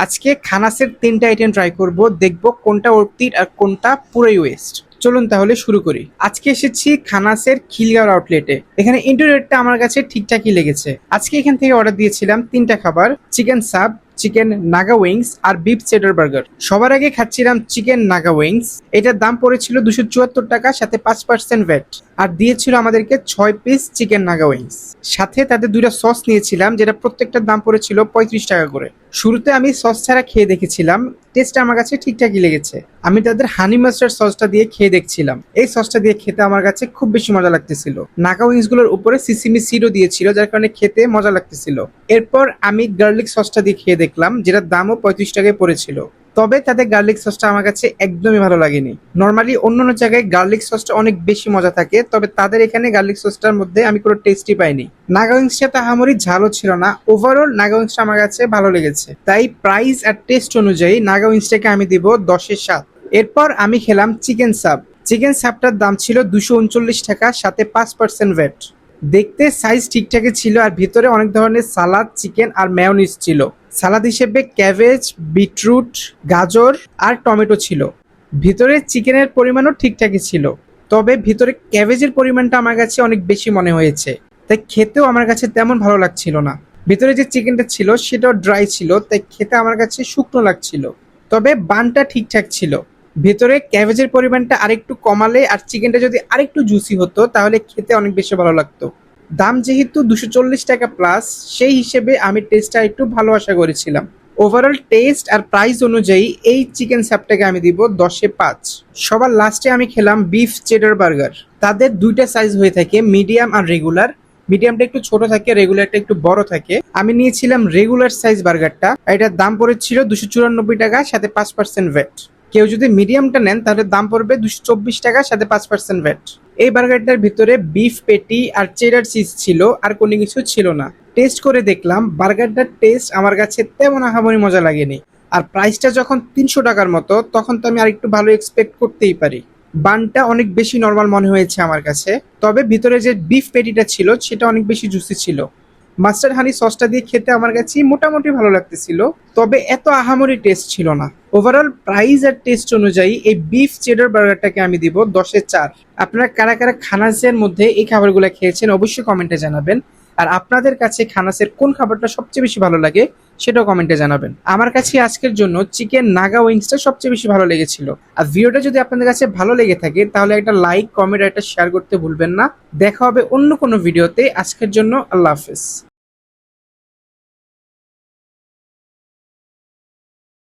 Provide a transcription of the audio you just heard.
আজকে খানাসের 3টা item try করব, দেখব কোনটা অর্থির আর কোনটা পুরোই ওয়েস্ট। চলুন তাহলে শুরু করি। আজকে এসেছি খানাসের খিলগাঁও আউটলেটে। এখানে ইন্টেরিয়রটা আমার কাছে ঠিকঠাকই লেগেছে। আজকে এখান থেকে অর্ডার দিয়েছিলাম 3টা খাবার, chicken sub, chicken naga wings আর বিফ চেডার বার্গার। সবার আগে খাচ্ছিলাম চিকেন নাগা উইংস। এটার দাম পড়েছিল 274 টাকা, সাথে 5% ভ্যাট। আর দিয়েছিল আমাদেরকে 6 পিস চিকেন নাগা উইংস। সাথে তাদের 2টা সস নিয়েছিলাম, যেটা প্রত্যেকটার দাম পড়েছিল 35 টাকা করে। শুরুতে আমি সস ছাড়া খেয়ে দেখেছিলাম, টেস্ট আমার কাছে ঠিকঠাকই লেগেছে। আমি তাদের হানি মাস্টার্ড সসটা দিয়ে খেয়ে দেখছিলাম। এই সসটা দিয়ে খেতে আমার কাছে খুব বেশি মজা লাগতেছিল। নাগা উইংস গুলোর উপরে সিসিমি সিডও দিয়েছিল, যার কারণে খেতে মজা লাগতেছিল। এরপর আমি গার্লিক সসটা দিয়ে খেয়ে দেখলাম, যেটার দামও 35 টাকায় পড়েছিল। তবে তাদের গার্লিক সসটা আমার কাছে একদমই ভালো লাগেনি। নর্মালি অন্যান্য জায়গায় গার্লিক সসটা অনেক বেশি মজা থাকে, তবে তাদের এখানে গার্লিক সসটার মধ্যে আমি কোনো টেস্টই পাইনি। নাগা উইংসটা তাহামরি ঝালও ছিল না। ওভারঅল নাগা উইংসটা আমার কাছে ভালো লেগেছে। তাই প্রাইস আর টেস্ট অনুযায়ী নাগা উইংসটাকে আমি দিব 10-এর 7। এরপর আমি খেলাম চিকেন সাব। চিকেন সাবটার দাম ছিল 239 টাকা, সাথে 5% ভ্যাট। দেখতে সাইজ ঠিকঠাকই ছিল, আর ভিতরে অনেক ধরনের সালাদ, চিকেন আর মেয়োনিজ ছিল। সালাদ হিসেবে ক্যাবেজ, বিটরুট, গাজর আর টমেটো ছিল। ভিতরে চিকেনের পরিমাণও ঠিকঠাকই ছিল, তবে ভিতরে ক্যাবেজের পরিমাণটা আমার কাছে অনেক বেশি মনে হয়েছে, তাই খেতেও আমার কাছে তেমন ভালো লাগছিল না। ভিতরে যে চিকেনটা ছিল সেটাও ড্রাই ছিল, তাই খেতে আমার কাছে শুকনো লাগছিল। তবে বানটা ঠিকঠাক ছিল। ভেতরে ক্যাবেজের পরিমাণটা আরেকটু কমালে আর চিকেনটা যদি আরেকটু জুসি হতো তাহলে খেতে অনেক বেশি ভালো লাগতো। দাম যেহেতু 240 টাকা প্লাস, সেই হিসেবে আমি টেস্টটা একটু ভালো আশা করেছিলাম। ওভারঅল টেস্ট আর প্রাইস অনুযায়ী এই চিকেন স্যাপটাকে আমি দিব 10-এ 5। সবার লাস্টে আমি খেলাম বিফ চেডার বার্গার। তাদের 2টা সাইজ হয়ে থাকে, মিডিয়াম আর রেগুলার। মিডিয়ামটা একটু ছোট থাকে, রেগুলারটা একটু বড় থাকে। আমি নিয়েছিলাম রেগুলার সাইজ বার্গারটা। এটার দাম পড়েছিল 294 টাকা, সাথে 5% ভ্যাট। কেউ যদি মিডিয়ামটা নেন তাহলে দাম পড়বে 224 টাকা, সাথে 5% ভ্যাট। এই বার্গারটার ভিতরে বিফ পেটি আর চেডার চিজ ছিল, আর কোনো কিছু ছিল না। টেস্ট করে দেখলাম, বার্গারটার টেস্ট আমার কাছে তেমন আহামরি মজা লাগেনি। আর প্রাইসটা যখন 300 টাকার মতো, তখন তো আমি আরেকটু ভালো এক্সপেক্ট করতেই পারি। বানটা অনেক বেশি নর্মাল মনে হয়েছে আমার কাছে, তবে ভিতরে যে বিফ পেটিটা ছিল সেটা অনেক বেশি জুসি ছিল। মাস্টার্ড হানি সসটা দিয়ে খেতে আমার কাছে মোটামুটি ভালো লাগতেছিল, তবে এত আহামরি টেস্ট ছিল না। ওভারঅল প্রাইস আর টেস্ট অনুযায়ী এই বিফ চেডার বার্গারটাকে আমি দিব 10-এ 4। আপনারা কারা কারা খানাসের মধ্যে এই খাবারগুলো খেয়েছেন অবশ্যই কমেন্টে জানাবেন। আর আপনাদের কাছে খানাসের কোন খাবারটা সবচেয়ে বেশি ভালো লাগে সেটাও কমেন্টে জানাবেন। আমার কাছে আজকের জন্য চিকেন নাগা উইংসটা সবচেয়ে বেশি ভালো লেগেছিল। আর ভিডিওটা যদি আপনাদের কাছে ভালো লেগে থাকে তাহলে একটা লাইক, কমেন্ট আর একটা শেয়ার করতে ভুলবেন না। দেখা হবে অন্য কোনো ভিডিওতে। আজকের জন্য আল্লাহ হাফেজ।